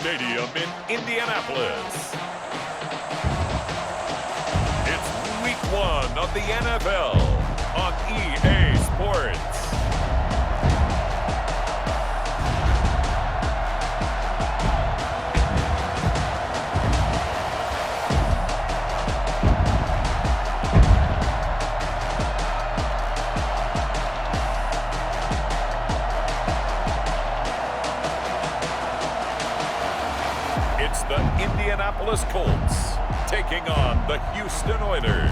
Stadium in Indianapolis. It's Week 1 of the NFL on EA Sports. It's the Indianapolis Colts taking on the Houston Oilers.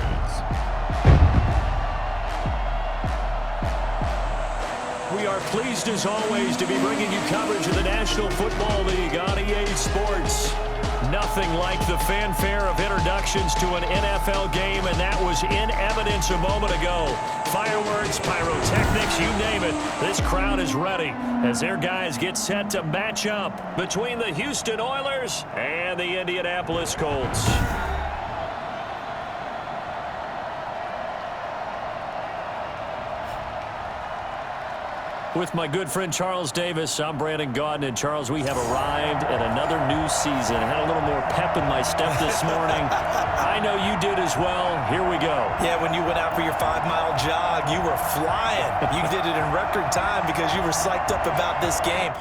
We are pleased as always to be bringing you coverage of the National Football League on EA Sports. Nothing like the fanfare of introductions to an NFL game, and that was in evidence a moment ago. Fireworks, pyrotechnics, you name it. This crowd is ready as their guys get set to match up between the Houston Oilers and the Indianapolis Colts. With my good friend Charles Davis, I'm Brandon Gaudin. And Charles, we have arrived at another new season. I had a little more pep in my step this morning. I know you did as well. Here we go. Yeah, when you went out for your 5-mile jog, you were flying. You did it in record time because you were psyched up about this game.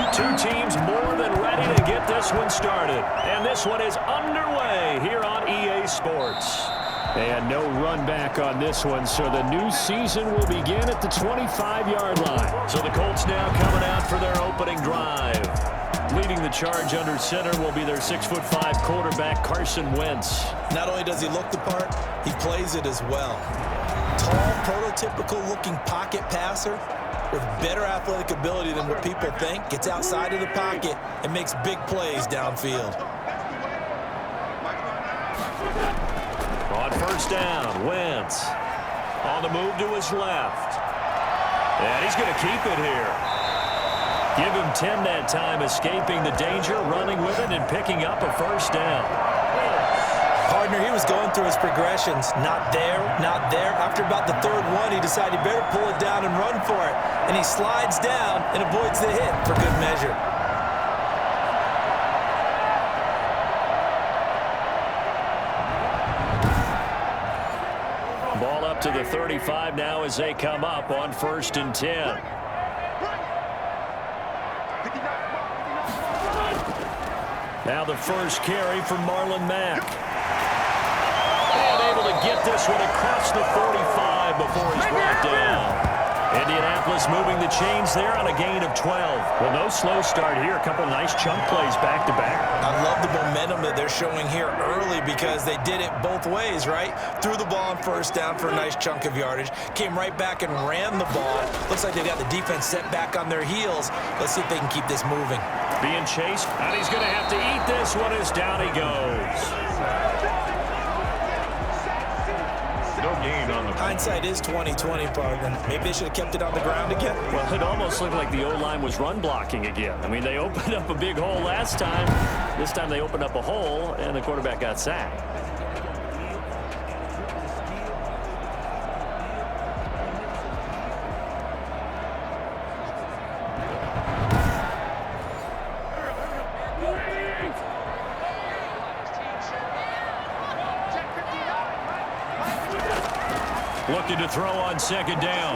Two teams more than ready to get this one started. And this one is underway here on EA Sports. And no run back on this one, so the new season will begin at the 25-yard line. So the Colts now coming out for their opening drive. Leading the charge under center will be their 6'5" quarterback, Carson Wentz. Not only does he look the part, he plays it as well. Tall, prototypical-looking pocket passer with better athletic ability than what people think. Gets outside of the pocket and makes big plays downfield. On first down, Wentz on the move to his left. And he's going to keep it here. Give him 10 that time, escaping the danger, running with it, and picking up a first down. Partner, he was going through his progressions. Not there, not there. After about the third one, he decided he better pull it down and run for it. And he slides down and avoids the hit for good measure. Ball up to the 35 now as they come up on 1st and 10. Now the first carry from Marlon Mack. And able to get this one across the 45 before he's brought down. Indianapolis moving the chains there on a gain of 12. Well, no slow start here. A couple nice chunk plays back-to-back. I love the momentum that they're showing here early because they did it both ways, right? Threw the ball on first down for a nice chunk of yardage. Came right back and ran the ball. Looks like they got the defense set back on their heels. Let's see if they can keep this moving. Being chased, and he's going to have to eat this one as down he goes. No gain on the Hindsight is 20/20, partner. Maybe they should have kept it on the ground again. Well, it almost looked like the O-line was run blocking again. I mean, they opened up a big hole last time. This time they opened up a hole, and the quarterback got sacked. Looking to throw on second down.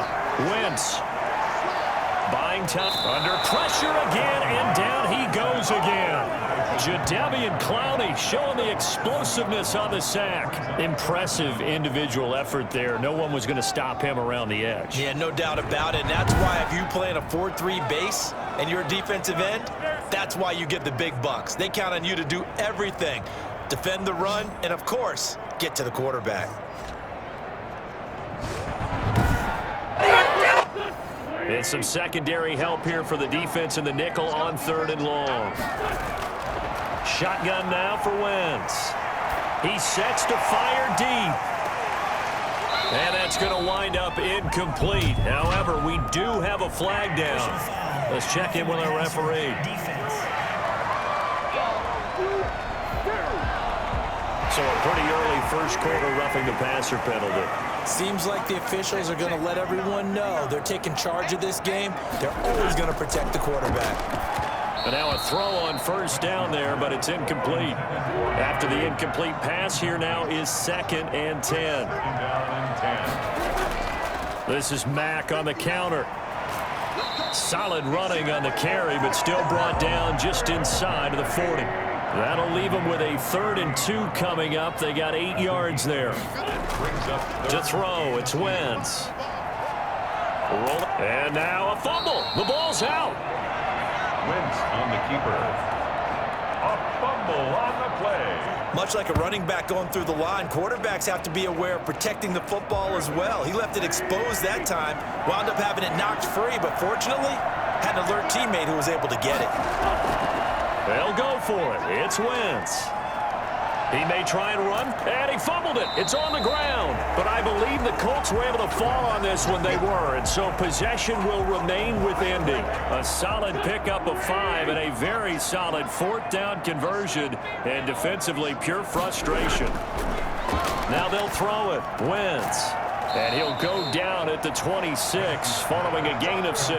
Wentz. Buying time. Under pressure again, and down he goes again. Jadeveon Clowney showing the explosiveness on the sack. Impressive individual effort there. No one was going to stop him around the edge. Yeah, no doubt about it. And that's why if you play in a 4-3 base and you're a defensive end, that's why you get the big bucks. They count on you to do everything. Defend the run, and of course, get to the quarterback. And some secondary help here for the defense in the nickel on 3rd and long. Shotgun now for Wentz. He sets to fire deep. And that's going to wind up incomplete. However, we do have a flag down. Let's check in with our referee. So a pretty early first quarter roughing the passer penalty. Seems like the officials are going to let everyone know they're taking charge of this game. They're always going to protect the quarterback. And now a throw on first down there, but it's incomplete. After the incomplete pass, here now is 2nd and 10. This is Mack on the counter. Solid running on the carry, but still brought down just inside of the 40. That'll leave them with a 3rd and 2 coming up. They got 8 yards there. To throw, it's Wentz. And now a fumble. The ball's out. Wentz on the keeper. A fumble on the play. Much like a running back going through the line, quarterbacks have to be aware of protecting the football as well. He left it exposed that time, wound up having it knocked free, but fortunately, had an alert teammate who was able to get it. They'll go for it. It's Wentz. He may try and run, and he fumbled it. It's on the ground. But I believe the Colts were able to fall on this when they were, and so possession will remain with Indy. A solid pickup of 5 and a very solid 4th down conversion, and defensively pure frustration. Now they'll throw it. Wentz. And he'll go down at the 26 following a gain of 6.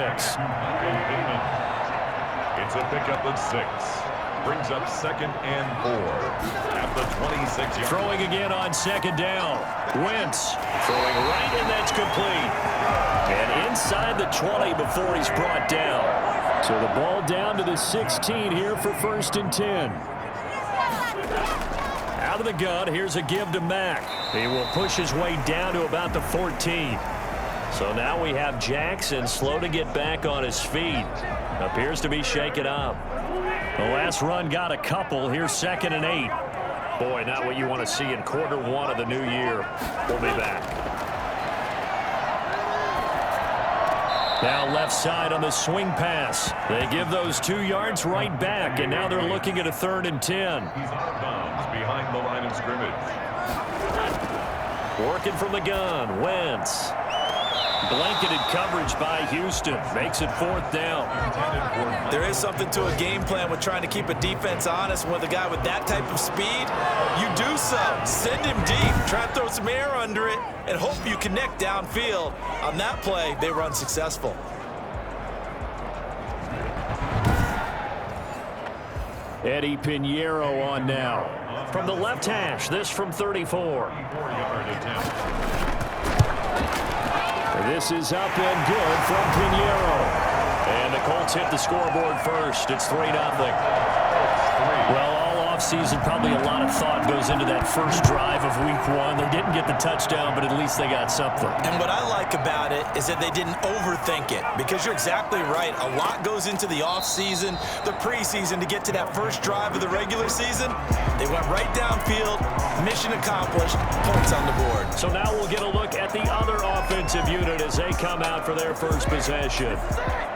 It's a pickup of 6. Brings up 2nd and 4 at the 26 yard. Throwing again on 2nd down. Wentz throwing right, and that's complete. And inside the 20 before he's brought down. So the ball down to the 16 here for 1st and 10. Out of the gun, here's a give to Mack. He will push his way down to about the 14. So now we have Jackson slow to get back on his feet. Appears to be shaken up. The last run got a couple. Here's 2nd and 8. Boy, not what you want to see in quarter 1 of the new year. We'll be back. Now left side on the swing pass. They give those 2 yards right back, and now they're looking at a 3rd and 10. He's out of bounds behind the line of scrimmage. Working from the gun, Wentz. Blanketed coverage by Houston. Makes it 4th down. There is something to a game plan with trying to keep a defense honest. With a guy with that type of speed, you do so. Send him deep. Try to throw some air under it and hope you connect downfield. On that play, they run successful. Eddie Pinheiro on now. From the left hash, this from 34. This is up and good from Pinheiro. And the Colts hit the scoreboard first. It's 3-0. Well, all offseason, probably a lot of thought goes into that first drive of week 1. They didn't get the touchdown, but at least they got something. And what I like about it is that they didn't overthink it, because you're exactly right. A lot goes into the offseason, the preseason, to get to that first drive of the regular season. They went right downfield, mission accomplished, points on the board. So now we'll get a look at the other offensive unit as they come out for their first possession.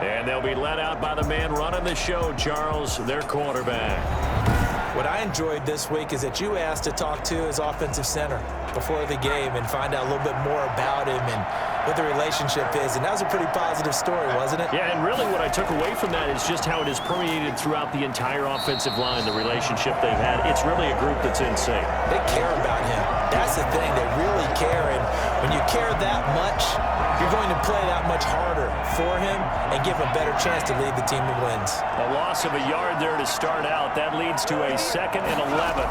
And they'll be led out by the man running the show, Charles, their quarterback. What I enjoyed this week is that you asked to talk to his offensive center before the game and find out a little bit more about him and what the relationship is. And that was a pretty positive story, wasn't it? Yeah, and really what I took away from that is just how it has permeated throughout the entire offensive line, the relationship they've had. It's really a group that's in sync. They care about him. That's the thing. They really care. And when you care that much, you're going to play that much harder for him and give him a better chance to lead the team to wins. A loss of a yard there to start out. That leads to a 2nd and 11.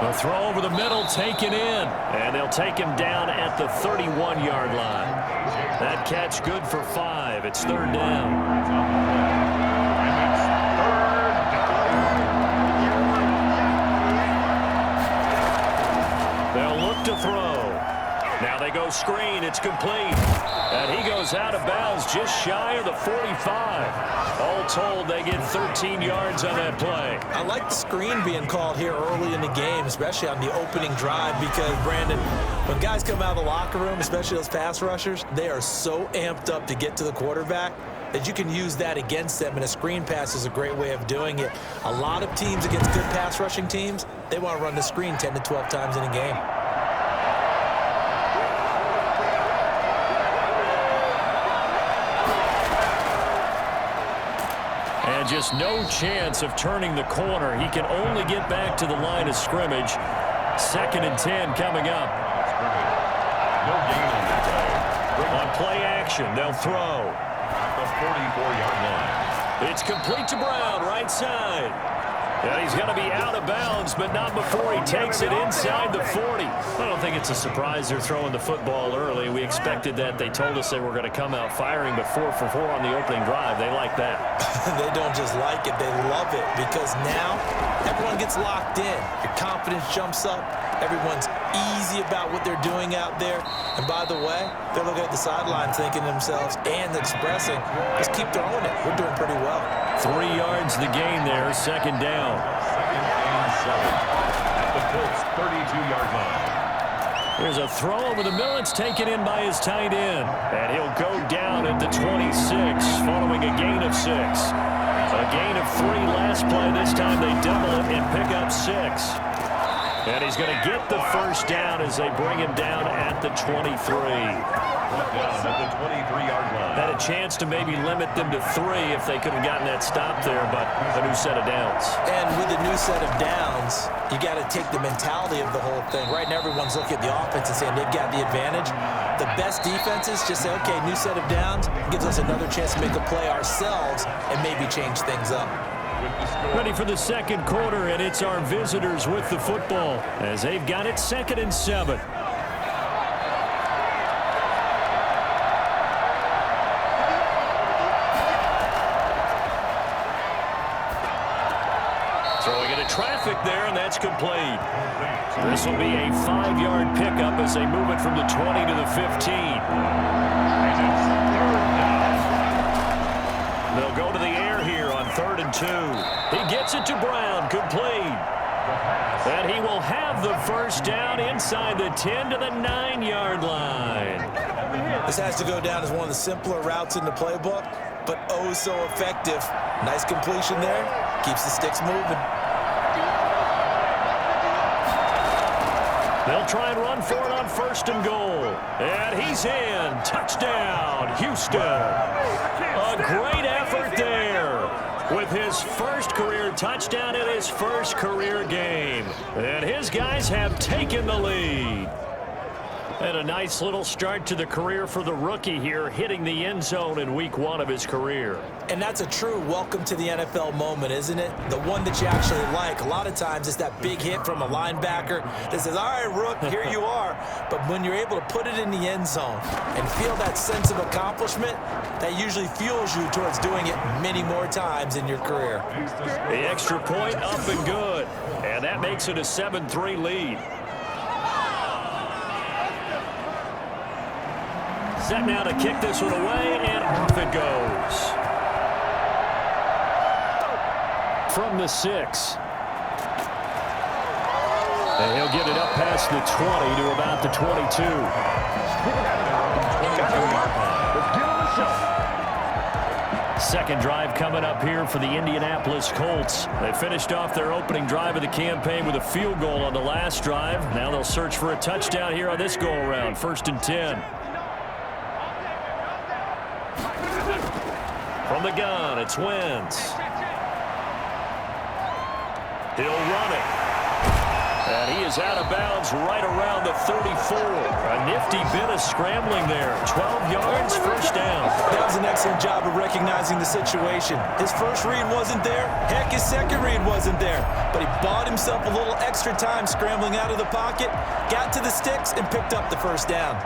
The throw over the middle taken in, and they'll take him down at the 31-yard line. That catch good for 5. It's 3rd down. They'll look to throw. Now they go screen. It's complete. And he goes out of bounds just shy of the 45. All told, they get 13 yards on that play. I like the screen being called here early in the game, especially on the opening drive, because, Brandon, when guys come out of the locker room, especially those pass rushers, they are so amped up to get to the quarterback that you can use that against them, and a screen pass is a great way of doing it. A lot of teams against good pass rushing teams, they want to run the screen 10 to 12 times in a game. And just no chance of turning the corner. He can only get back to the line of scrimmage. 2nd and 10 coming up. No gain on the play. On play action, they'll throw. At the 44-yard line. It's complete to Brown, right side. And he's going to be out of bounds, but not before he takes it inside the 40. I don't think it's a surprise they're throwing the football early. We expected that. They told us they were going to come out firing, but 4 for 4 on the opening drive. They like that. They don't just like it, they love it, because now everyone gets locked in. Your confidence jumps up. Everyone's easy about what they're doing out there. And by the way, they're looking at the sideline thinking to themselves and expressing, just keep throwing it. We're doing pretty well. 3 yards the gain there, 2nd down. 2nd and 7 at the Colts 32-yard line. Here's a throw over the middle. It's taken in by his tight end. And he'll go down at the 26 following a gain of 6. A gain of 3 last play. This time they double it and pick up 6. And he's going to get the first down as they bring him down at the 23. Down at the 23-yard line. Had a chance to maybe limit them to 3 if they could have gotten that stop there, but a new set of downs. And with the new set of downs, you got to take the mentality of the whole thing. Right now, everyone's looking at the offense and saying they've got the advantage. The best defenses just say, okay, new set of downs, gives us another chance to make a play ourselves and maybe change things up. Ready for the 2nd quarter, and it's our visitors with the football as they've got it 2nd and 7. Throwing into traffic there, and that's complete. This will be a 5-yard pickup as they move it from the 20 to the 15. They'll go to the air here on 3rd and 2. He gets it to Brown, complete. And he will have the first down inside the 10 to the 9-yard line. This has to go down as one of the simpler routes in the playbook, but oh so effective. Nice completion there. Keeps the sticks moving. They'll try and run for it on 1st and goal. And he's in. Touchdown, Houston. A great effort there with his first career touchdown in his first career game. And his guys have taken the lead. And a nice little start to the career for the rookie here, hitting the end zone in week 1 of his career. And that's a true welcome to the NFL moment, isn't it? The one that you actually like. A lot of times it's that big hit from a linebacker that says, all right, Rook, here you are. But when you're able to put it in the end zone and feel that sense of accomplishment, that usually fuels you towards doing it many more times in your career. The extra point up and good. And that makes it a 7-3 lead. Set now to kick this one away, and off it goes. From the 6. And he'll get it up past the 20 to about the 22. Second drive coming up here for the Indianapolis Colts. They finished off their opening drive of the campaign with a field goal on the last drive. Now they'll search for a touchdown here on this go-around. 1st and 10. From the gun, it's Wentz. He'll run it. And he is out of bounds right around the 34. A nifty bit of scrambling there. 12 yards, first down. That was an excellent job of recognizing the situation. His first read wasn't there. Heck, his second read wasn't there. But he bought himself a little extra time scrambling out of the pocket, got to the sticks, and picked up the first down.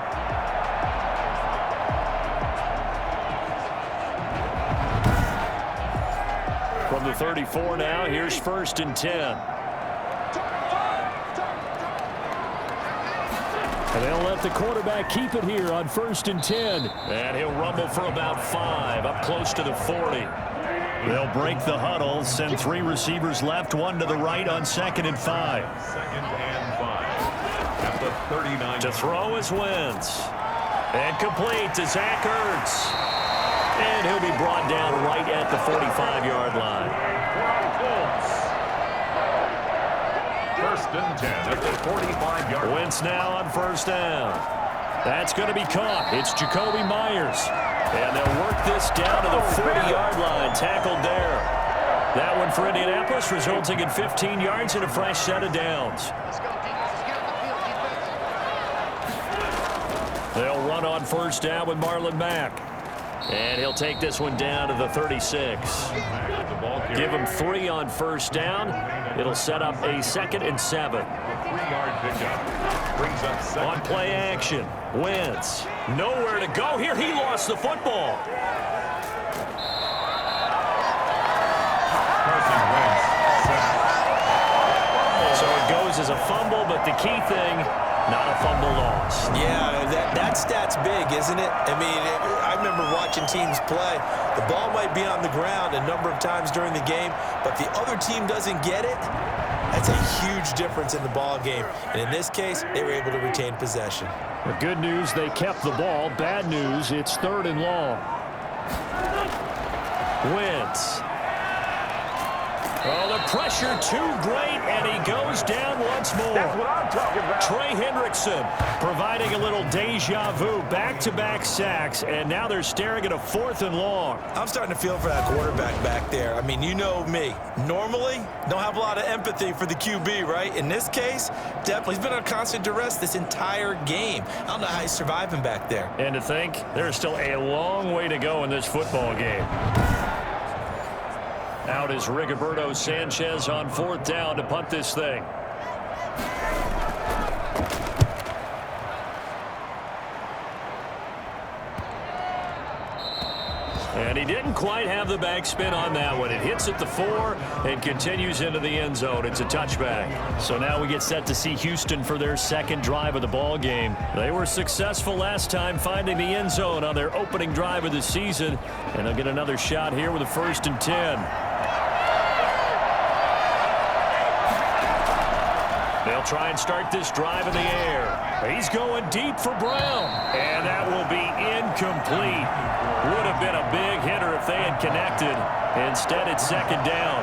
From the 34 now, here's 1st and 10. And they'll let the quarterback keep it here on 1st and 10. And he'll rumble for about 5, up close to the 40. They'll break the huddle, send 3 receivers left, 1 to the right on 2nd and 5. 2nd and 5 at the 39. To throw is Wentz. And complete to Zach Ertz. And he'll be brought down right at the 45-yard line. 1st and 10 at the 45-yard line. Wentz now on 1st down. That's going to be caught. It's Jacoby Myers. And they'll work this down to the 40-yard line. Tackled there. That one for Indianapolis, resulting in 15 yards and a fresh set of downs. They'll run on first down with Marlon Mack. And he'll take this one down to the 36. Give him 3 on first down. It'll set up a 2nd and 7. On play action, Wentz. Nowhere to go here. He lost the football. So it goes as a fumble, but the key thing, not a fumble loss. Yeah, that stat's big, isn't it? I mean, I remember watching teams play. The ball might be on the ground a number of times during the game, but the other team doesn't get it. That's a huge difference in the ball game. And in this case, they were able to retain possession. The good news, they kept the ball. Bad news, it's 3rd and long. Wentz. Oh, the pressure too great, and he goes down once more. That's what I'm talking about. Trey Hendrickson providing a little deja vu, back-to-back sacks, and now they're staring at a 4th and long. I'm starting to feel for that quarterback back there. I mean, you know me. Normally, don't have a lot of empathy for the QB, right? In this case, definitely. He's been on constant duress this entire game. I don't know how he's surviving back there. And to think, there's still a long way to go in this football game. Out is Rigoberto Sanchez on 4th down to punt this thing. And he didn't quite have the backspin on that one. It hits at the 4 and continues into the end zone. It's a touchback. So now we get set to see Houston for their 2nd drive of the ball game. They were successful last time finding the end zone on their opening drive of the season. And they'll get another shot here with a 1st and 10. They'll try and start this drive in the air. He's going deep for Brown. And that will be incomplete. Would have been a big hitter if they had connected. Instead, it's 2nd down.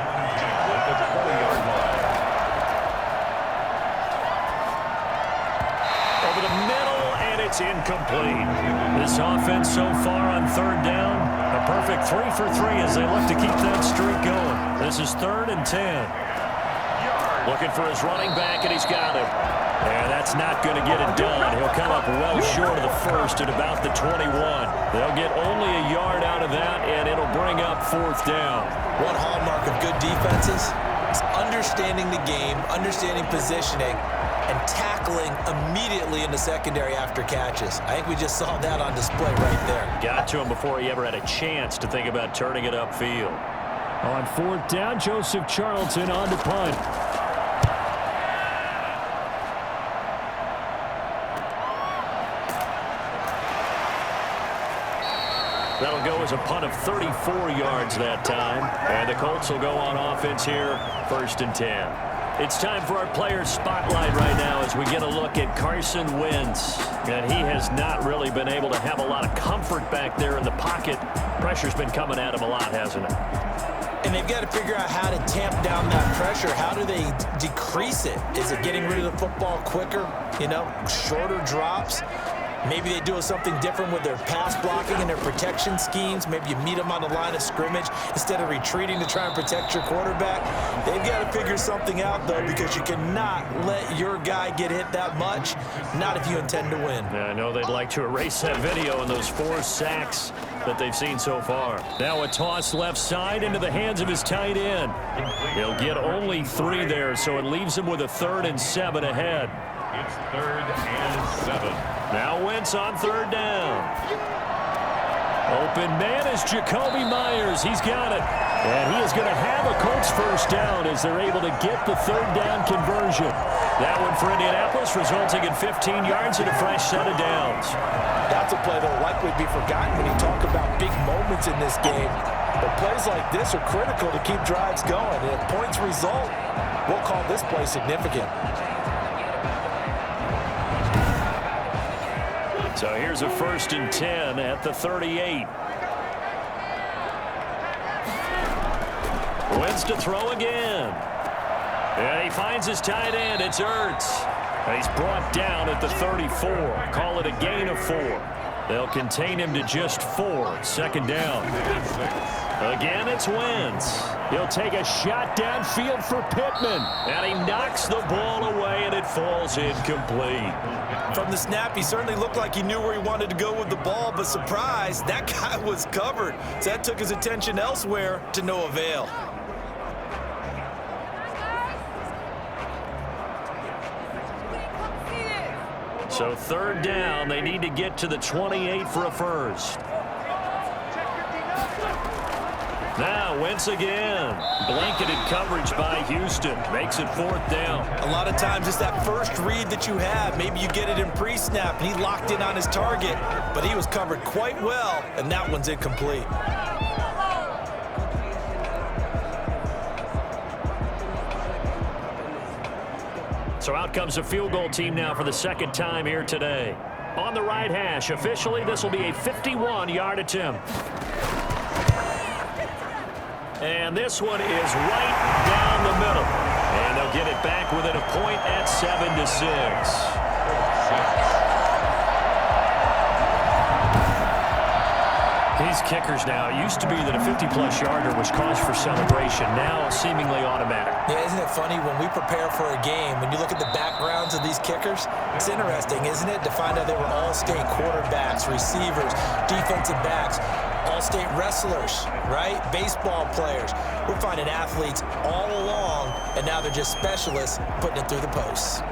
Over the middle, and it's incomplete. This offense so far on 3rd down, a perfect 3 for 3 as they look to keep that streak going. This is 3rd and 10. Looking for his running back, and he's got it. And that's not going to get it done. He'll come up well short of the 1st at about the 21. They'll get only a yard out of that, and it'll bring up 4th down. One hallmark of good defenses is understanding the game, understanding positioning, and tackling immediately in the secondary after catches. I think we just saw that on display right there. Got to him before he ever had a chance to think about turning it upfield. On 4th down, Joseph Charlton on to punt. That'll go as a punt of 34 yards that time. And the Colts will go on offense here, 1st and 10. It's time for our player spotlight right now as we get a look at Carson Wentz. And he has not really been able to have a lot of comfort back there in the pocket. Pressure's been coming at him a lot, hasn't it? And they've got to figure out how to tamp down that pressure. How do they decrease it? Is it getting rid of the football quicker? You know, shorter drops? Maybe they do something different with their pass blocking and their protection schemes. Maybe you meet them on the line of scrimmage instead of retreating to try and protect your quarterback. They've got to figure something out, though, because you cannot let your guy get hit that much, not if you intend to win. Yeah, I know they'd like to erase that video and those 4 sacks that they've seen so far. Now a toss left side into the hands of his tight end. He'll get only 3 there, so it leaves him with a 3rd and 7 ahead. It's 3rd and 7. Now Wentz on 3rd down. Open man is Jacoby Myers. He's got it. And he is going to have a Colts 1st down as they're able to get the 3rd down conversion. That one for Indianapolis, resulting in 15 yards and a fresh set of downs. That's a play that will likely be forgotten when you talk about big moments in this game. But plays like this are critical to keep drives going. And if points result, we'll call this play significant. So here's a 1st and 10 at the 38. Wentz to throw again. And he finds his tight end. It's Ertz. And he's brought down at the 34. Call it a gain of 4. They'll contain him to just 4. Second down. Again, it's Wentz. He'll take a shot downfield for Pittman. And he knocks the ball away, and it falls incomplete. From the snap, he certainly looked like he knew where he wanted to go with the ball, but surprise, that guy was covered. So that took his attention elsewhere to no avail. So third down, they need to get to the 28 for a first. Now Wentz again. Blanketed coverage by Houston. Makes it fourth down. A lot of times it's that first read that you have. Maybe you get it in pre-snap, and he locked in on his target, but he was covered quite well, and that one's incomplete. So out comes a field goal team now for the second time here today. On the right hash, officially, this will be a 51-yard attempt. And this one is right down the middle. And they'll get it back within a point at 7-6. These kickers now, it used to be that a 50-plus yarder was cause for celebration. Now seemingly automatic. Yeah, isn't it funny when we prepare for a game, when you look at the backgrounds of these kickers, it's interesting, isn't it, to find out they were all-state quarterbacks, receivers, defensive backs, all-state wrestlers, right? Baseball players. We're finding athletes all along, and now they're just specialists putting it through the posts.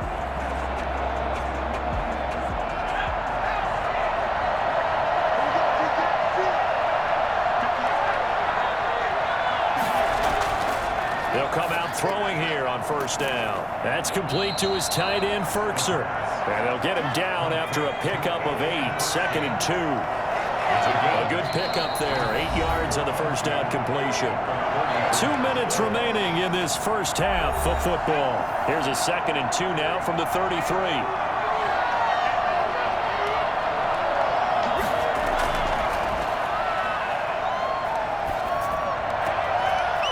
They'll come out throwing here on first down. That's complete to his tight end, Ferkser. And they'll get him down after a pickup of 8, 2nd and 2. A good pickup there, 8 yards on the first down completion. 2 minutes remaining in this first half of football. Here's a 2nd and 2 now from the 33.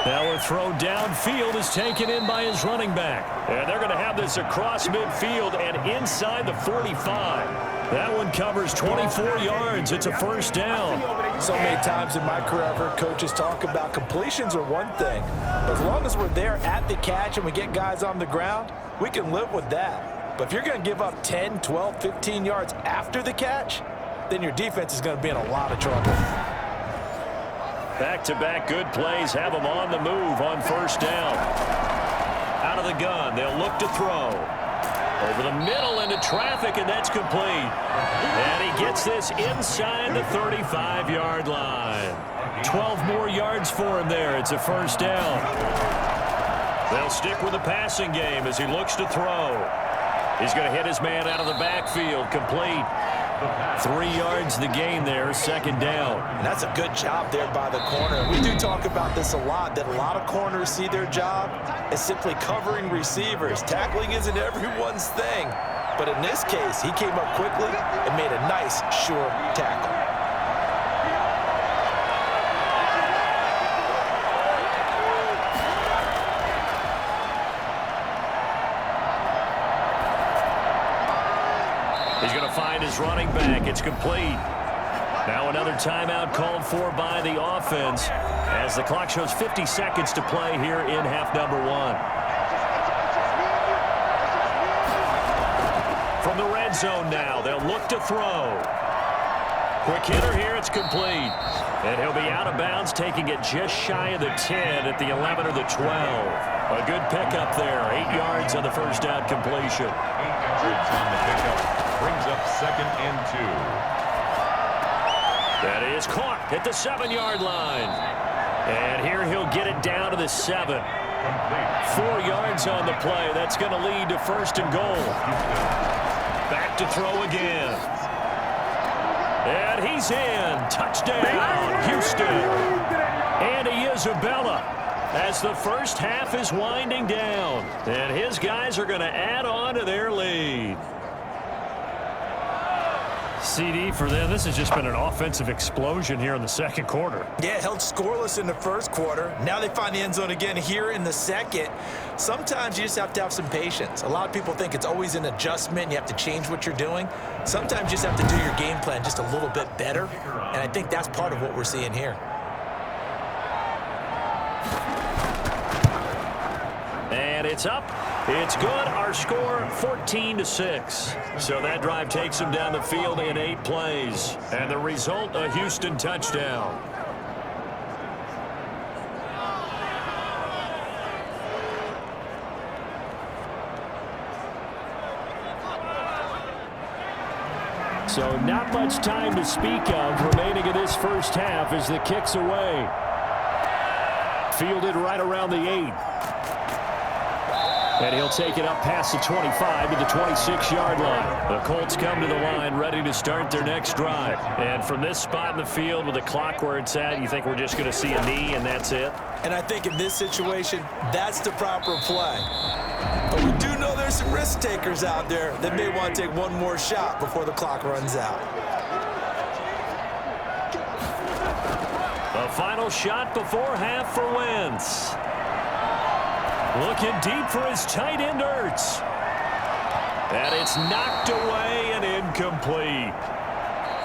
Now a throw downfield is taken in by his running back. And they're going to have this across midfield and inside the 45. That one covers 24 yards. It's a first down. So many times in my career I've heard coaches talk about completions are one thing. But as long as we're there at the catch and we get guys on the ground, we can live with that. But if you're going to give up 10, 12, 15 yards after the catch, then your defense is going to be in a lot of trouble. Back-to-back good plays have them on the move on first down. Out of the gun, they'll look to throw. Over the middle into traffic, and that's complete. And he gets this inside the 35-yard line. 12 more yards for him there. It's a first down. They'll stick with the passing game as he looks to throw. He's going to hit his man out of the backfield, complete. 3 yards the gain there, second down. And that's a good job there by the corner. We do talk about this a lot, that a lot of corners see their job as simply covering receivers. Tackling isn't everyone's thing. But in this case, he came up quickly and made a nice, sure tackle. He's going to find his running back. It's complete. Now another timeout called for by the offense as the clock shows 50 seconds to play here in half number 1. From the red zone now, they'll look to throw. Quick hitter here, it's complete. And he'll be out of bounds, taking it just shy of the 10 at the 11 or the 12. A good pickup there, 8 yards on the first down completion. 8 yards on the pickup. Brings up 2nd and 2. That is caught at the 7-yard line. And here he'll get it down to the 7. 4 yards on the play. That's going to lead to first and goal. Back to throw again. And he's in. Touchdown, Houston. Andy Isabella as the first half is winding down. And his guys are going to add on to their lead. CD for them. This has just been an offensive explosion here in the second quarter. Yeah, held scoreless in the first quarter. Now they find the end zone again here in the second. Sometimes you just have to have some patience. A lot of people think it's always an adjustment. You have to change what you're doing. Sometimes you just have to do your game plan just a little bit better, and I think that's part of what we're seeing here. And it's up. It's good. Our score, 14-6. So that drive takes them down the field in 8 plays. And the result, a Houston touchdown. So not much time to speak of remaining in this first half as the kick's away. Fielded right around the 8. And he'll take it up past the 25 to the 26-yard line. The Colts come to the line ready to start their next drive. And from this spot in the field with the clock where it's at, you think we're just going to see a knee and that's it? And I think in this situation, that's the proper play. But we do know there's some risk takers out there that may want to take one more shot before the clock runs out. The final shot before half for Wentz. Looking deep for his tight end, Ertz. And it's knocked away and incomplete.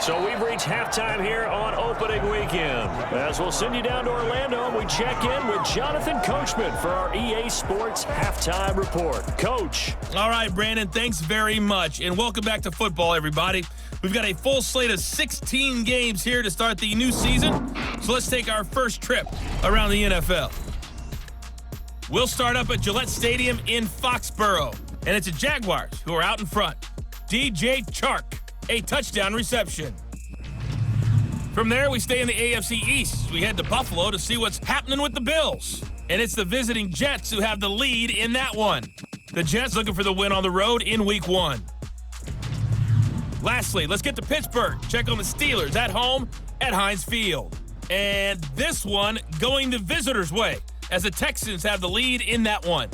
So we've reached halftime here on opening weekend. As we'll send you down to Orlando, we check in with Jonathan Coachman for our EA Sports Halftime Report. Coach. All right, Brandon, thanks very much. And welcome back to football, everybody. We've got a full slate of 16 games here to start the new season. So let's take our first trip around the NFL. We'll start up at Gillette Stadium in Foxborough, and it's the Jaguars who are out in front. DJ Chark, a touchdown reception. From there, we stay in the AFC East. We head to Buffalo to see what's happening with the Bills, and it's the visiting Jets who have the lead in that one. The Jets looking for the win on the road in Week 1. Lastly, let's get to Pittsburgh. Check on the Steelers at home at Heinz Field. And this one going the visitors' way, as the Texans have the lead in that one.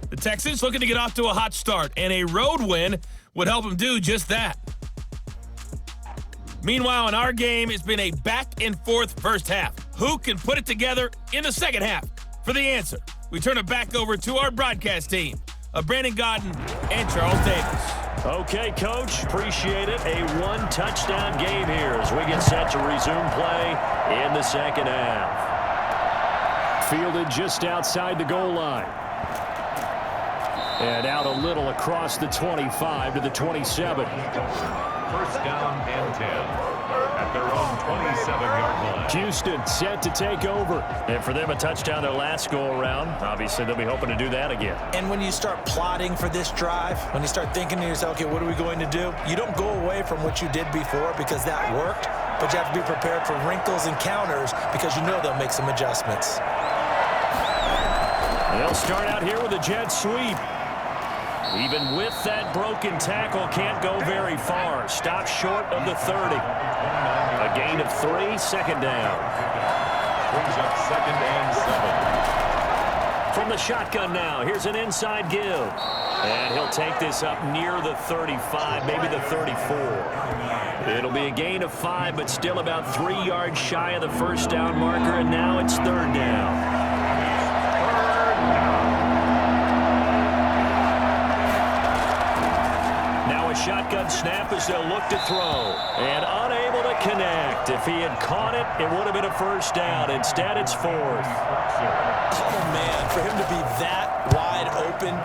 The Texans looking to get off to a hot start, and a road win would help them do just that. Meanwhile, in our game, it's been a back-and-forth first half. Who can put it together in the second half? For the answer, we turn it back over to our broadcast team of Brandon Godden and Charles Davis. Okay, Coach, appreciate it. A one-touchdown game here as we get set to resume play in the second half. Fielded just outside the goal line. And out a little across the 25 to the 27. First down and 10 at their own 27-yard line. Houston set to take over. And for them, a touchdown their last go-around. Obviously, they'll be hoping to do that again. And when you start plotting for this drive, when you start thinking to yourself, okay, what are we going to do? You don't go away from what you did before because that worked, but you have to be prepared for wrinkles and counters because you know they'll make some adjustments. They'll start out here with a jet sweep. Even with that broken tackle, can't go very far. Stop short of the 30. A gain of 3, second down. Brings up second and 7. From the shotgun now, here's an inside give. And he'll take this up near the 35, maybe the 34. It'll be a gain of 5, but still about 3 yards shy of the first down marker, and now it's third down. A shotgun snap as they'll look to throw. And unable to connect. If he had caught it, it would have been a first down. Instead, it's fourth. Oh, man, for him to be that wide open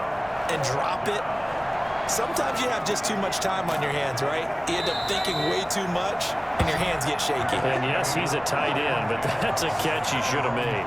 and drop it, sometimes you have just too much time on your hands, right? You end up thinking way too much, and your hands get shaky. And yes, he's a tight end, but that's a catch he should have made.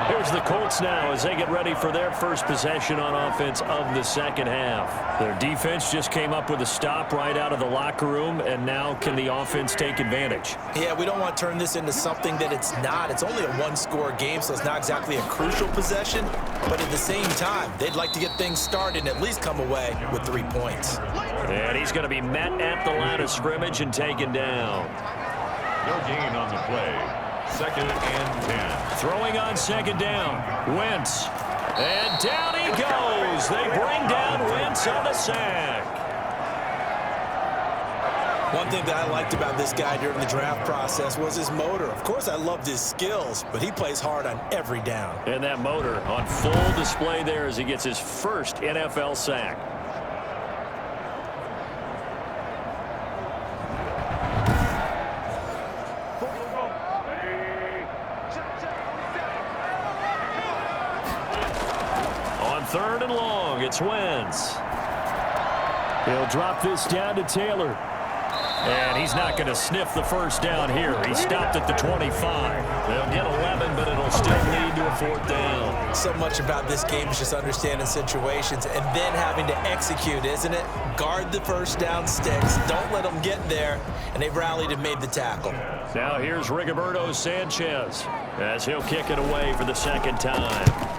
Here's the Colts now as they get ready for their first possession on offense of the second half. Their defense just came up with a stop right out of the locker room, and now can the offense take advantage? Yeah, we don't want to turn this into something that it's not. It's only a one-score game, so it's not exactly a crucial possession. But at the same time, they'd like to get things started and at least come away with 3 points. And he's going to be met at the line of scrimmage and taken down. No gain on the play. Second and 10. Throwing on second down. Wentz. And down he goes. They bring down Wentz on the sack. One thing that I liked about this guy during the draft process was his motor. Of course, I loved his skills, but he plays hard on every down. And that motor on full display there as he gets his first NFL sack. On 3rd and long, it's Wentz. He'll drop this down to Taylor. And he's not going to sniff the first down here. He stopped at the 25. They'll get 11, but it'll still lead to a 4th down. So much about this game is just understanding situations and then having to execute, isn't it? Guard the first down sticks. Don't let them get there. And they rallied and made the tackle. Now here's Rigoberto Sanchez as he'll kick it away for the 2nd time.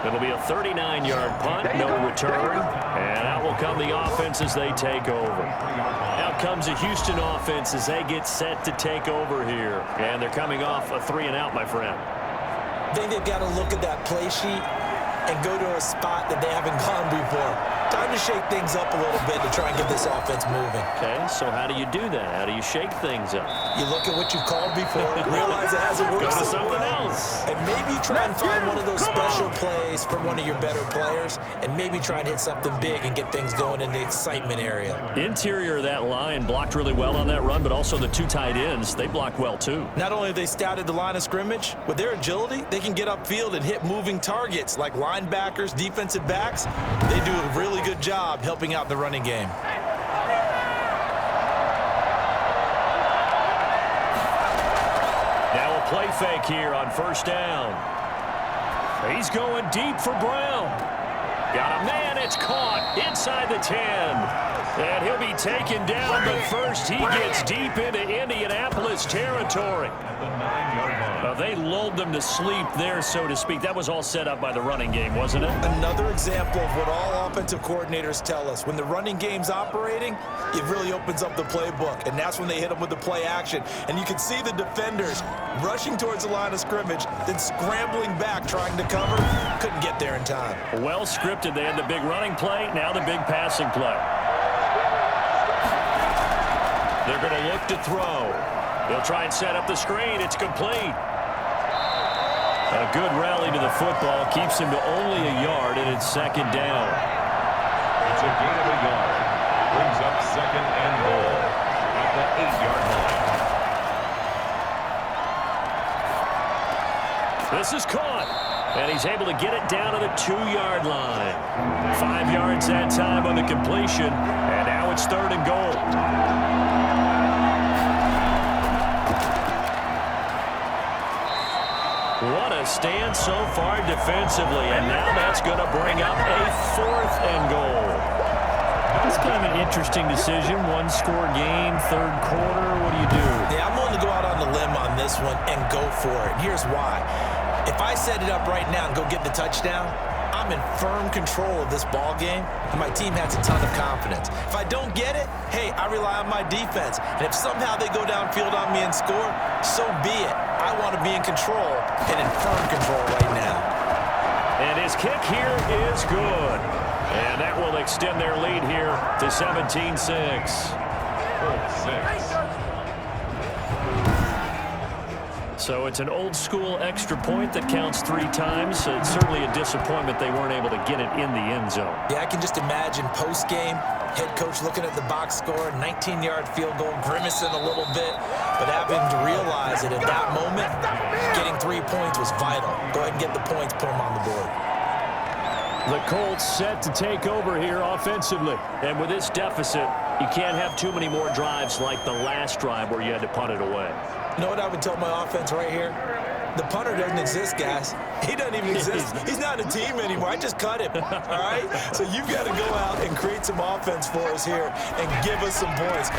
It'll be a 39-yard punt, no return, and out will come the offense as they take over. Out comes the Houston offense as they get set to take over here, and they're coming off a 3-and-out, my friend. I think they've got to look at that play sheet and go to a spot that they haven't gone before. Time to shake things up a little bit to try and get this offense moving. Okay, so how do you do that? How do you shake things up? You look at what you've called before, realize it hasn't worked Go to so something well, else. and maybe try and find one of those special plays from one of your better players, and maybe try and hit something big and get things going in the excitement area. Interior of that line blocked really well on that run, but also the 2 tight ends, they block well too. Not only have they scouted the line of scrimmage, with their agility, they can get upfield and hit moving targets like linebackers, defensive backs. They do a really good job helping out the running game. Now a play fake here on 1st down. He's going deep for Brown. Got a man, it's caught inside the 10. And he'll be taken down, but first he gets deep into Indianapolis territory. They lulled them to sleep there, so to speak. That was all set up by the running game, wasn't it? Another example of what all offensive coordinators tell us. When the running game's operating, it really opens up the playbook, and that's when they hit them with the play action. And you can see the defenders rushing towards the line of scrimmage, then scrambling back, trying to cover. Couldn't get there in time. Well scripted. They had the big running play, now the big passing play. They're going to look to throw. They'll try and set up the screen. It's complete. A good rally to the football keeps him to only a yard, and it's 2nd down. It's a gain of a yard. Brings up 2nd and goal at the 8-yard line. This is caught, and he's able to get it down to the 2-yard line. 5 yards that time on the completion, and now it's 3rd and goal. What a stand so far defensively, and now that's going to bring up a 4th and goal. It's kind of an interesting decision. 1-score game, 3rd quarter. What do you do? Yeah, I'm willing to go out on the limb on this one and go for it. Here's why. If I set it up right now and go get the touchdown, I'm in firm control of this ball game, and my team has a ton of confidence. If I don't get it, hey, I rely on my defense. And if somehow they go downfield on me and score, so be it. I want to be in control and in firm control right now. And his kick here is good. And that will extend their lead here to 17-6. So it's an old-school extra point that counts 3 times. It's certainly a disappointment they weren't able to get it in the end zone. Yeah, I can just imagine post-game, head coach looking at the box score, 19-yard field goal, grimacing a little bit, but having to realize that at that moment, getting 3 points was vital. Go ahead and get the points, put them on the board. The Colts set to take over here offensively. And with this deficit, you can't have too many more drives like the last drive where you had to punt it away. You know what I would tell my offense right here? The punter doesn't exist, guys. He doesn't even exist. He's not a team anymore. I just cut him, all right? So you've got to go out and create some offense for us here and give us some points.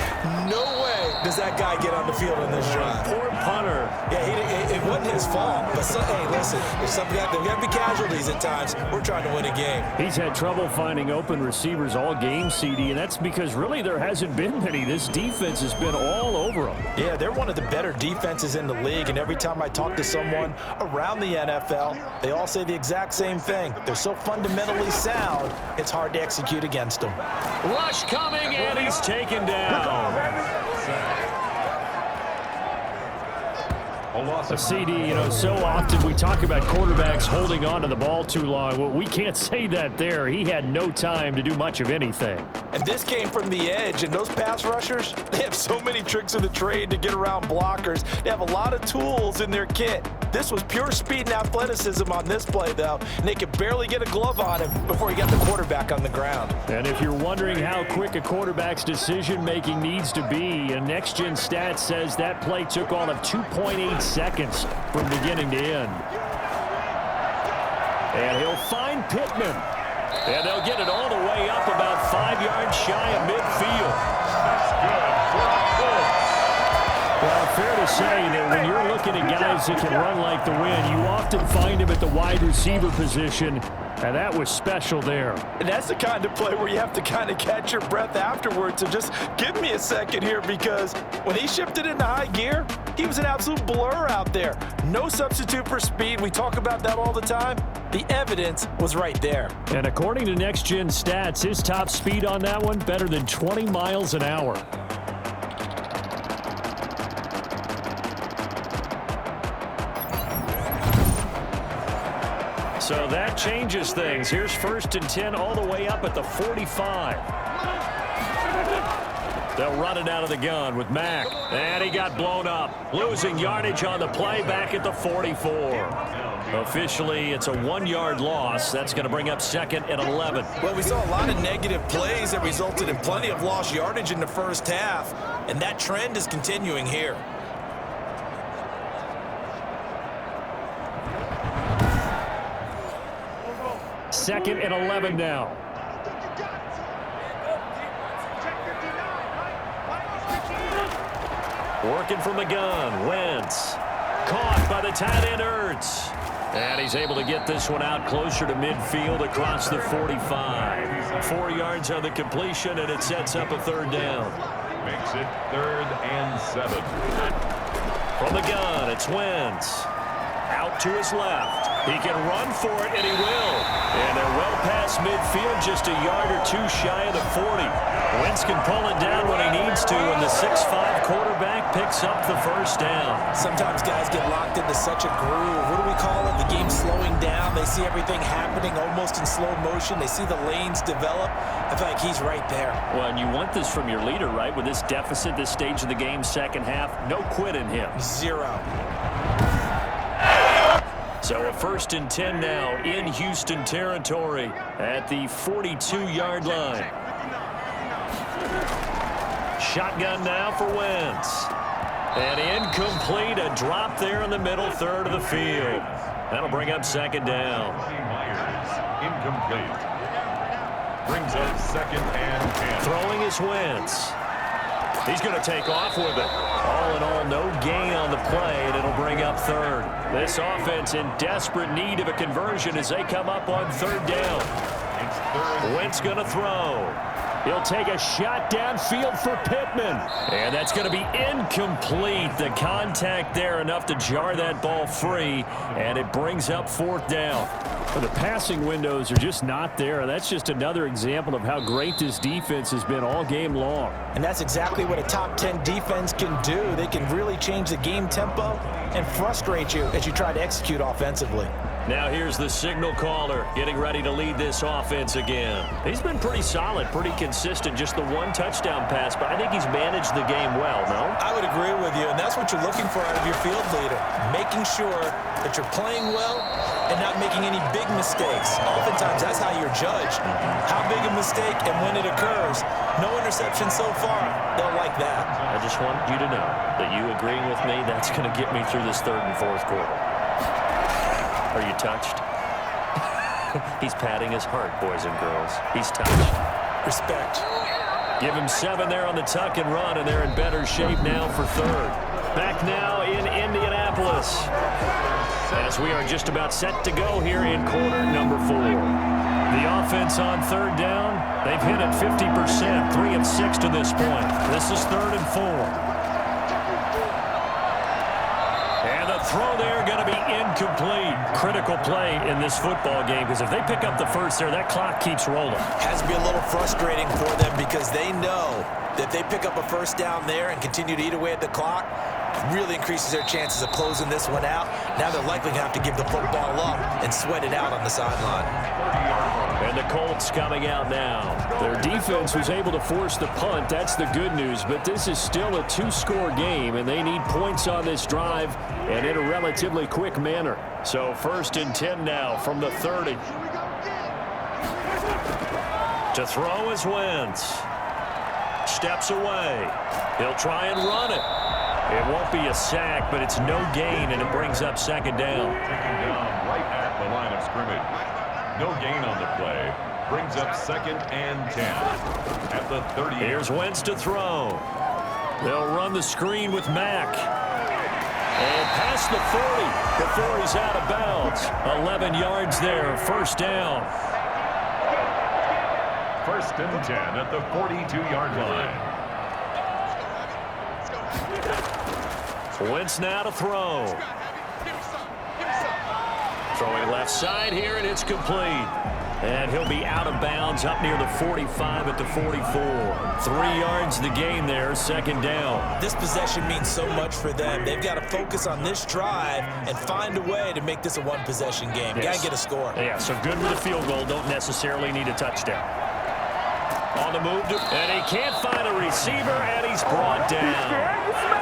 No way does that guy get on the field on this drive. Poor punter. Yeah, it wasn't his fault. But, hey, listen, there's got to be casualties at times. We're trying to win a game. He's had trouble finding open receivers all game, CD, and that's because really there hasn't been many. This defense has been all over them. Yeah, they're one of the better defenses in the league, and every time I talk to someone someone around the NFL, they all say the exact same thing. They're so fundamentally sound, it's hard to execute against them. Rush coming, and he's taken down. A CD, so often we talk about quarterbacks holding on to the ball too long. Well, we can't say that there. He had no time to do much of anything. And this came from the edge, and those pass rushers, they have so many tricks of the trade to get around blockers. They have a lot of tools in their kit. This was pure speed and athleticism on this play, though, and they could barely get a glove on him before he got the quarterback on the ground. And if you're wondering how quick a quarterback's decision-making needs to be, and Next Gen Stats says that play took all of 2.8 seconds from beginning to end. And he'll find Pittman. And they'll get it all the way up about 5 yards shy of midfield. That's good for the Colts. Well, fair to say that when you're looking at guys that can run like the wind, you often find him at the wide receiver position, and that was special there. And that's the kind of play where you have to kind of catch your breath afterwards. So just give me a second here, because when he shifted into high gear, he was an absolute blur out there. No substitute for speed. We talk about that all the time. The evidence was right there. And according to Next Gen Stats, his top speed on that one, better than 20 miles an hour. So that changes things. Here's 1st and 10 all the way up at the 45. They'll run it out of the gun with Mack. And he got blown up. Losing yardage on the play back at the 44. Officially, it's a 1-yard loss. That's going to bring up 2nd and 11. Well, we saw a lot of negative plays that resulted in plenty of lost yardage in the first half, and that trend is continuing here. Second and 11 now. Working from the gun, Wentz. Caught by the tight end, Ertz. And he's able to get this one out closer to midfield across the 45. 4 yards on the completion, and it sets up a 3rd down. Makes it 3rd and 7. From the gun, it's Wentz. Out to his left. He can run for it, and he will. And they're well past midfield, just a yard or two shy of the 40. Wentz can pull it down when he needs to, and the 6'5" quarterback picks up the 1st down. Sometimes guys get locked into such a groove. What do we call it? The game's slowing down. They see everything happening almost in slow motion. They see the lanes develop. I feel like he's right there. Well, and you want this from your leader, right? With this deficit, this stage of the game, second half, no quit in him. 0. So a 1st and 10 now in Houston territory at the 42-yard line. Shotgun now for Wentz. And incomplete, a drop there in the middle third of the field. That'll bring up 2nd down. Myers, incomplete. Brings up 2nd and 10. Throwing is Wentz. He's going to take off with it. All in all, no gain on the play, and it'll bring up 3rd. This offense in desperate need of a conversion as they come up on 3rd down. It's 3rd. Wentz going to throw. He'll take a shot downfield for Pittman. And that's going to be incomplete. The contact there enough to jar that ball free, and it brings up 4th down. Well, the passing windows are just not there. That's just another example of how great this defense has been all game long. And that's exactly what a top 10 defense can do. They can really change the game tempo and frustrate you as you try to execute offensively. Now here's the signal caller getting ready to lead this offense again. He's been pretty solid, pretty consistent, just the 1 touchdown pass, but I think he's managed the game well, no? I would agree with you, and that's what you're looking for out of your field leader, making sure that you're playing well and not making any big mistakes. Oftentimes, that's how you're judged. How big a mistake and when it occurs. No interception so far. They'll like that. I just wanted you to know that you agreeing with me, that's going to get me through this 3rd and 4th quarter. Are you touched? He's patting his heart, boys and girls. He's touched. Respect. Give him 7 there on the tuck and run, and they're in better shape now for 3rd. Back now in Indianapolis, as we are just about set to go here in quarter number 4. The offense on 3rd down, they've hit it 50%, 3 of 6 to this point. This is 3rd and 4. And the throw there going to be incomplete. Critical play in this football game because if they pick up the first there, that clock keeps rolling. Has to be a little frustrating for them because they know that they pick up a first down there and continue to eat away at the clock, really increases their chances of closing this one out. Now they're likely going to have to give the football up and sweat it out on the sideline. And the Colts coming out now. Their defense was able to force the punt. That's the good news. But this is still a two-score game, and they need points on this drive and in a relatively quick manner. So 1st and 10 now from the 30. To throw is Wentz. Steps away. He'll try and run it. It won't be a sack, but it's no gain, and it brings up 2nd down. Taken down right at the line of scrimmage. No gain on the play. Brings up 2nd and 10 at the 30. Here's Wentz to throw. They'll run the screen with Mack. And past the 40 before he's out of bounds. 11 yards there, 1st down. 1st and 10 at the 42-yard line. Wentz now to throw. Throwing left side here, and it's complete. And he'll be out of bounds up near the 45 at the 44. 3 yards the gain there, 2nd down. This possession means so much for them. They've got to focus on this drive and find a way to make this a one-possession game. Yes. Got to get a score. Yeah, so good with a field goal. Don't necessarily need a touchdown. On the move, and he can't find a receiver, and he's brought down.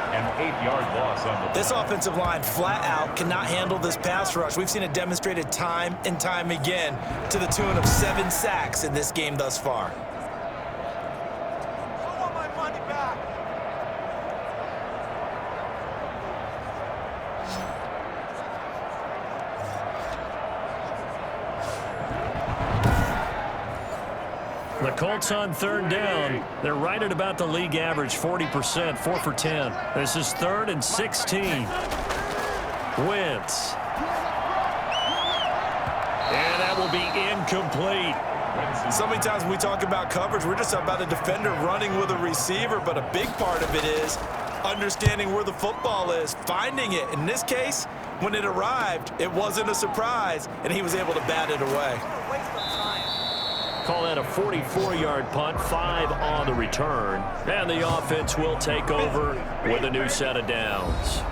An 8-yard loss on the This offensive line flat out cannot handle this pass rush. We've seen it demonstrated time and time again to the tune of 7 sacks in this game thus far. I want my money back. The Colts on 3rd down. They're right at about the league average, 40%, 4 for 10. This is 3rd and 16. Wentz. And that will be incomplete. So many times when we talk about coverage, we're just about a defender running with a receiver, but a big part of it is understanding where the football is, finding it. In this case, when it arrived, it wasn't a surprise, and he was able to bat it away. Call that a 44-yard punt, 5 on the return. And the offense will take over with a new set of downs.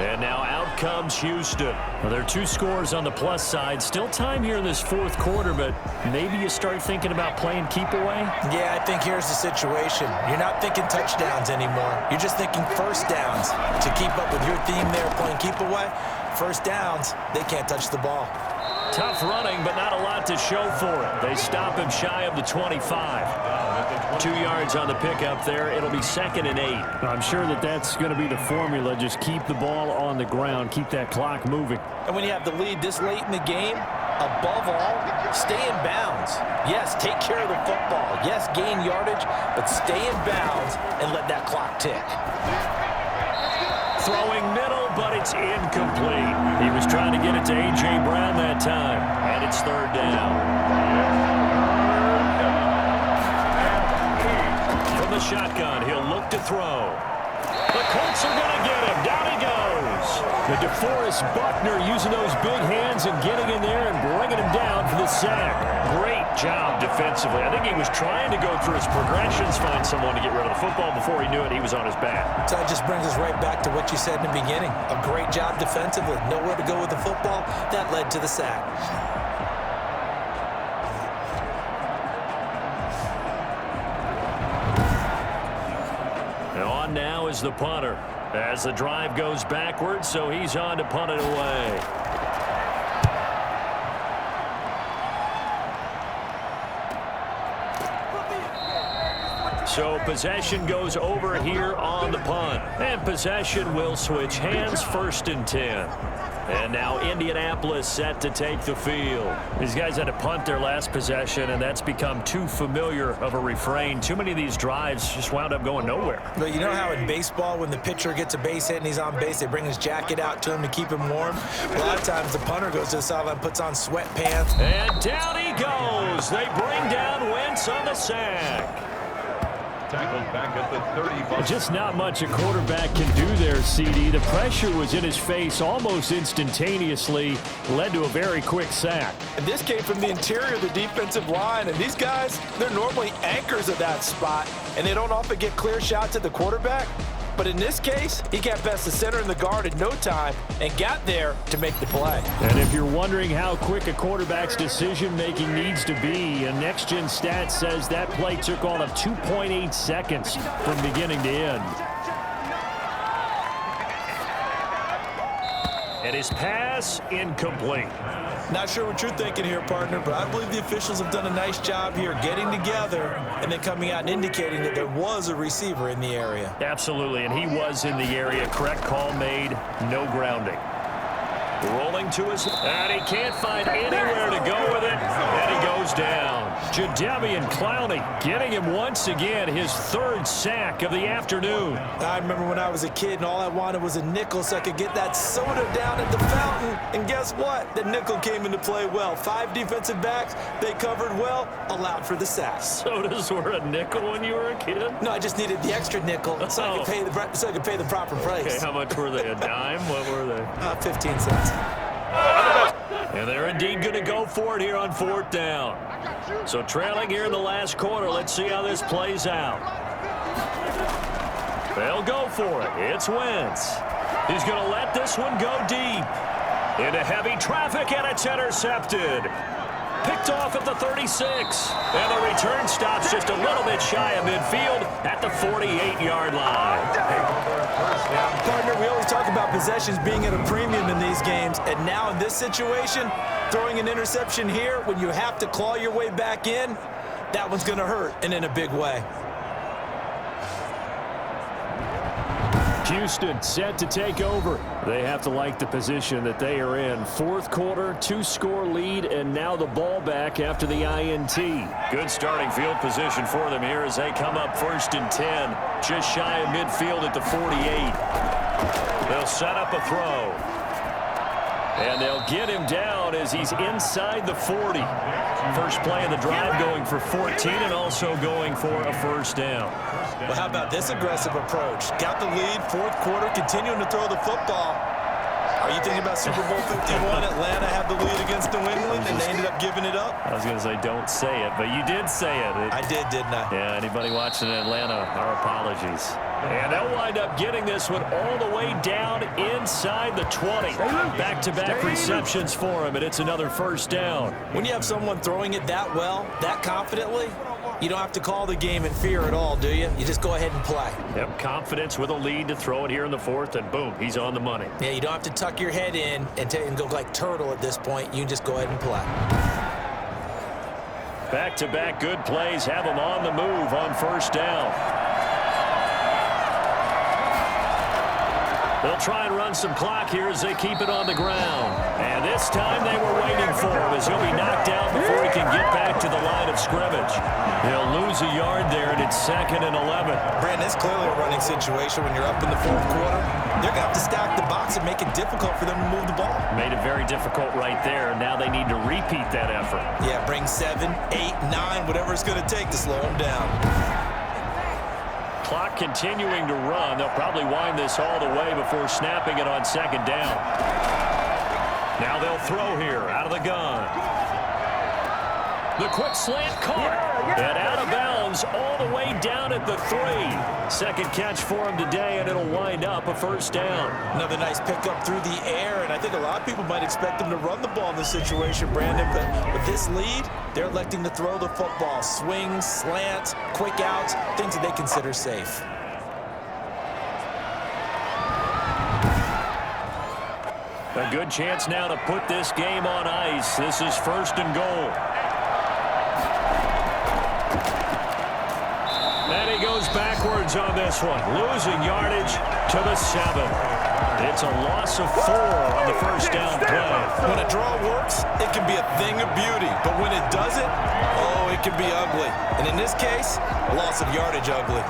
And now out comes Houston. Well, there are 2 scores on the plus side. Still time here in this 4th quarter, but maybe you start thinking about playing keep away? Yeah, I think here's the situation. You're not thinking touchdowns anymore. You're just thinking first downs. To keep up with your theme there, playing keep away, first downs, they can't touch the ball. Tough running, but not a lot to show for it. They stop him shy of the 25. 2 yards on the pickup there. It'll be 2nd and 8. I'm sure that's going to be the formula. Just keep the ball on the ground. Keep that clock moving. And when you have the lead this late in the game, above all, stay in bounds. Yes, take care of the football. Yes, gain yardage, but stay in bounds and let that clock tick. Throwing middle, but it's incomplete. He was trying to get it to A.J. Brown that time, and it's 3rd down. From the shotgun, he'll look to throw. The Colts are going to get him. Down he goes. The DeForest Buckner using those big hands and getting in there and bringing him down for the sack. Great job defensively. I think he was trying to go through his progressions, find someone to get rid of the football. Before he knew it, he was on his back. So that just brings us right back to what you said in the beginning. A great job defensively. Nowhere to go with the football. That led to the sack. On now is the punter as the drive goes backwards, so he's on to punt it away. So possession goes over here on the punt, and possession will switch hands, 1st and 10. And now Indianapolis set to take the field. These guys had to punt their last possession, and that's become too familiar of a refrain. Too many of these drives just wound up going nowhere. But you know how in baseball, when the pitcher gets a base hit and he's on base, they bring his jacket out to him to keep him warm? A lot of times the punter goes to the sideline, puts on sweatpants. And down he goes. They bring down Wentz on the sack. tackled back at the 35. Just not much a quarterback can do there, CD. The pressure was in his face almost instantaneously, led to a very quick sack. And this came from the interior of the defensive line, and these guys, they're normally anchors of that spot, and they don't often get clear shots at the quarterback. But in this case, he got past the center and the guard in no time and got there to make the play. And if you're wondering how quick a quarterback's decision-making needs to be, a next-gen stat says that play took all of 2.8 seconds from beginning to end. And his pass incomplete. Not sure what you're thinking here, partner, but I believe the officials have done a nice job here getting together and then coming out and indicating that there was a receiver in the area. Absolutely, and he was in the area. Correct call made, no grounding. Rolling to his, and he can't find anywhere to go with it, and he goes down. Jadeveon Clowney getting him once again, his third sack of the afternoon. I remember when I was a kid and all I wanted was a nickel so I could get that soda down at the fountain, and guess what? The nickel came into play well. 5 defensive backs, they covered well, allowed for the sack. Sodas were a nickel when you were a kid? No, I just needed the extra nickel so I could pay the proper price. Okay, how much were they? A dime? What were they? 15 cents. And they're indeed going to go for it here on 4th down. So trailing here in the last quarter. Let's see how this plays out. They'll go for it. It's Wentz. He's going to let this one go deep. Into heavy traffic, and it's intercepted. Picked off at the 36. And the return stops just a little bit shy of midfield at the 48-yard line. Partner, we always talk about possessions being at a premium in these games, and now in this situation, throwing an interception here when you have to claw your way back in, that one's going to hurt, and in a big way. Houston set to take over. They have to like the position that they are in. 4th quarter, 2-score lead, and now the ball back after the INT. Good starting field position for them here as they come up 1st and 10, just shy of midfield at the 48. They'll set up a throw. And they'll get him down as he's inside the 40. First play of the drive going for 14 and also going for a 1st down. Well, how about this aggressive approach? Got the lead, 4th quarter, continuing to throw the football. Are you thinking about Super Bowl 51? Atlanta had the lead against New England, and they ended up giving it up? I was going to say don't say it, but you did say it. I did, didn't I? Yeah, anybody watching in Atlanta, our apologies. And they'll wind up getting this one all the way down inside the 20. Back-to-back receptions for him, and it's another 1st down. When you have someone throwing it that well, that confidently, you don't have to call the game in fear at all, do you? You just go ahead and play. Yep, confidence with a lead to throw it here in the 4th, and boom, he's on the money. Yeah, you don't have to tuck your head in and go like turtle at this point. You can just go ahead and play. Back-to-back good plays have him on the move on 1st down. They'll try and run some clock here as they keep it on the ground. And this time they were waiting for him as he'll be knocked out before he can get back to the line of scrimmage. They'll lose a yard there, and it's 2nd and 11. Brandon, it's clearly a running situation when you're up in the 4th quarter. They're going to have to stack the box and make it difficult for them to move the ball. Made it very difficult right there, and now they need to repeat that effort. Yeah, bring 7, 8, 9, whatever it's going to take to slow them down. Clock continuing to run. They'll probably wind this all the way before snapping it on 2nd down. Now they'll throw here out of the gun. The quick slant caught. And out of bounds all the way down at the 3. 2nd catch for him today, and it'll wind up a 1st down. Another nice pickup through the air, and I think a lot of people might expect him to run the ball in this situation, Brandon, but with this lead, they're electing to throw the football. Swings, slants, quick outs, things that they consider safe. A good chance now to put this game on ice. This is 1st and goal. And he goes backwards on this one, losing yardage to the 7. It's a loss of 4 on the 1st down play. When a draw works, it can be a thing of beauty, but when it doesn't, oh, it can be ugly. And in this case, a loss of yardage ugly.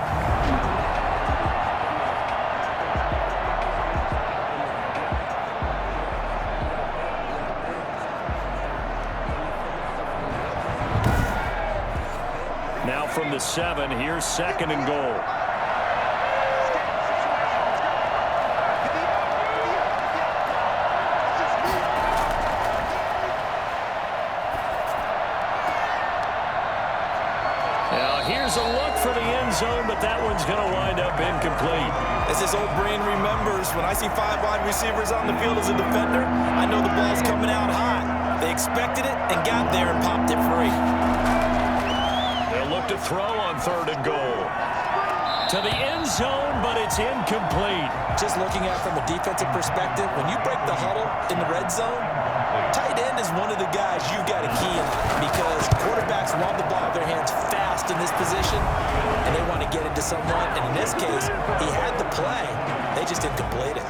the 7. Here's 2nd and goal. Here's a look for the end zone, but that one's going to wind up incomplete. As this old brain remembers, when I see 5 wide receivers on the field as a defender, I know the ball's coming out hot. They expected it and got there and popped it free. They'll look to throw on 3rd and goal. To the end zone, but it's incomplete. Just looking at it from a defensive perspective, when you break the huddle in the red zone, tight end is one of the guys you've got to key in because quarterbacks want the ball in their hands fast in this position, and they want to get it to someone. And in this case, he had the play. They just didn't complete it.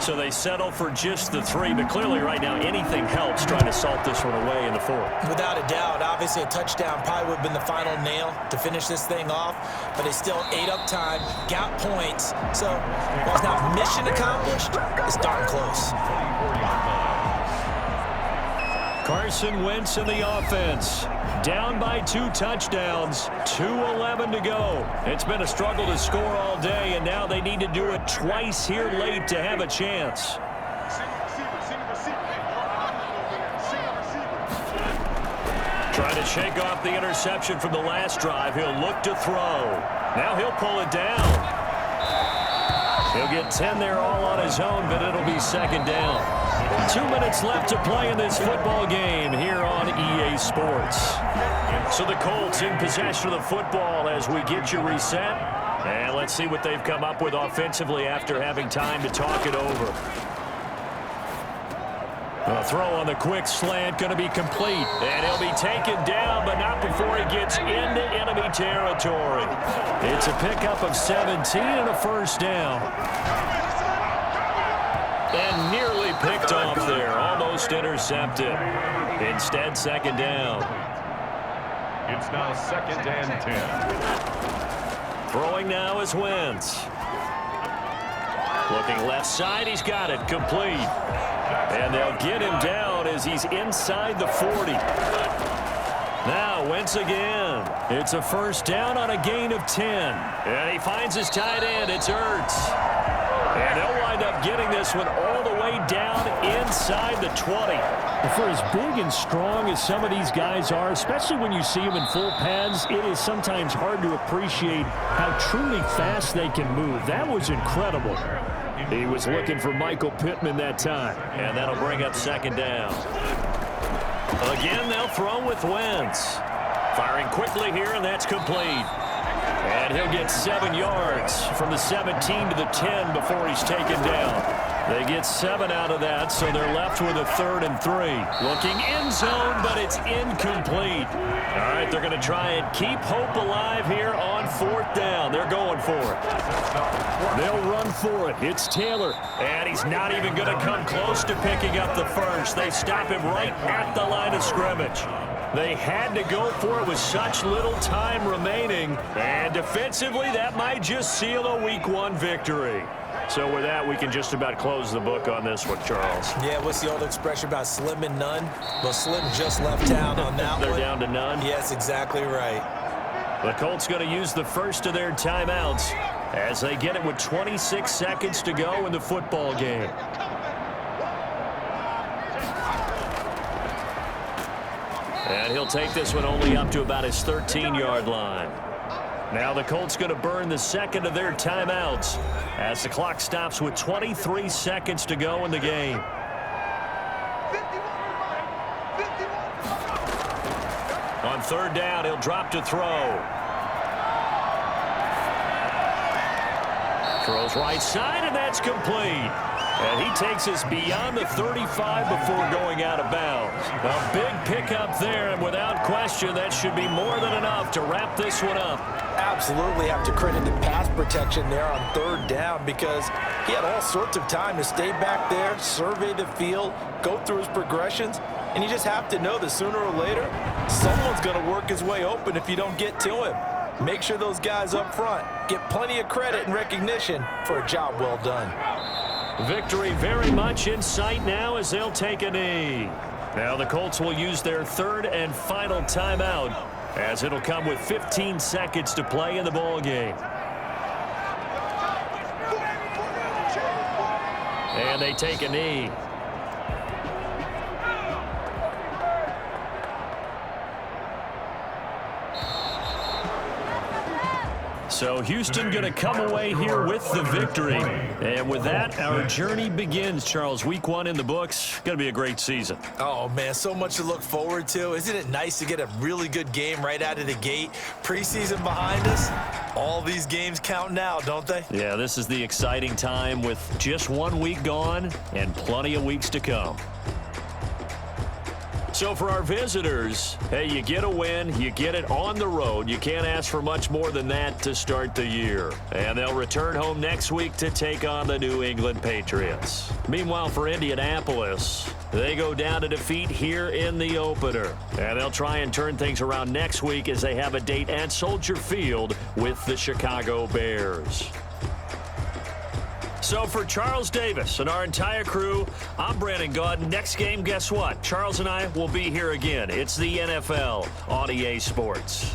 So they settle for just the 3, but clearly right now anything helps trying to salt this one away in the 4th. Without a doubt, obviously a touchdown probably would have been the final nail to finish this thing off, but they still ate up time, got points. So while it's not mission accomplished, it's darn close. Carson Wentz in the offense. Down by 2 touchdowns, 2:11 to go. It's been a struggle to score all day, and now they need to do it twice here late to have a chance. Trying to shake off the interception from the last drive. He'll look to throw. Now he'll pull it down. He'll get 10 there all on his own, but it'll be 2nd down. 2 minutes left to play in this football game here on EA Sports. So the Colts in possession of the football as we get you reset. And let's see what they've come up with offensively after having time to talk it over. A throw on the quick slant going to be complete. And he'll be taken down, but not before he gets into enemy territory. It's a pickup of 17 and a 1st down. And nearly picked off there. Almost intercepted. Instead, 2nd down. It's now 2nd and 10. Throwing now is Wentz. Looking left side, he's got it. Complete. And they'll get him down as he's inside the 40. Now Wentz again. It's a 1st down on a gain of 10. And he finds his tight end. It's Ertz. And they'll wind up getting this one all the way down inside the 20. For as big and strong as some of these guys are, especially when you see them in full pads, it is sometimes hard to appreciate how truly fast they can move. That was incredible. He was looking for Michael Pittman that time. And that'll bring up 2nd down. Again, they'll throw with Wentz. Firing quickly here, and that's complete. And he'll get 7 yards from the 17 to the 10 before he's taken down. They get 7 out of that, so they're left with a 3rd and 3. Looking end zone, but it's incomplete. All right, they're going to try and keep hope alive here on 4th down. They're going for it. They'll run for it. It's Taylor, and he's not even going to come close to picking up the 1st. They stop him right at the line of scrimmage. They had to go for it with such little time remaining, and defensively, that might just seal a Week 1 victory. So with that, we can just about close the book on this one, Charles. Yeah, what's the old expression about slim and none? Well, Slim just left town on that They're one. They're down to none? Yes, exactly right. The Colts going to use the first of their timeouts as they get it with 26 seconds to go in the football game. And he'll take this one only up to about his 13-yard line. Now the Colts going to burn the second of their timeouts as the clock stops with 23 seconds to go in the game. On 3rd down, he'll drop to throw. Throws right side, and that's complete. And he takes us beyond the 35 before going out of bounds. A big pickup there, and without question, that should be more than enough to wrap this one up. Absolutely have to credit the pass protection there on 3rd down because he had all sorts of time to stay back there, survey the field, go through his progressions, and you just have to know that sooner or later, someone's going to work his way open if you don't get to him. Make sure those guys up front get plenty of credit and recognition for a job well done. Victory very much in sight now as they'll take a knee. Now the Colts will use their third and final timeout, as it'll come with 15 seconds to play in the ball game. And they take a knee. So Houston going to come away here with the victory. And with that, our journey begins, Charles. Week 1 in the books. Going to be a great season. Oh, man, so much to look forward to. Isn't it nice to get a really good game right out of the gate? Preseason behind us. All these games count now, don't they? Yeah, this is the exciting time with just 1 week gone and plenty of weeks to come. So for our visitors, hey, you get a win, you get it on the road. You can't ask for much more than that to start the year. And they'll return home next week to take on the New England Patriots. Meanwhile, for Indianapolis, they go down to defeat here in the opener. And they'll try and turn things around next week as they have a date at Soldier Field with the Chicago Bears. So for Charles Davis and our entire crew, I'm Brandon Gaudin. Next game, guess what? Charles and I will be here again. It's the NFL on EA Sports.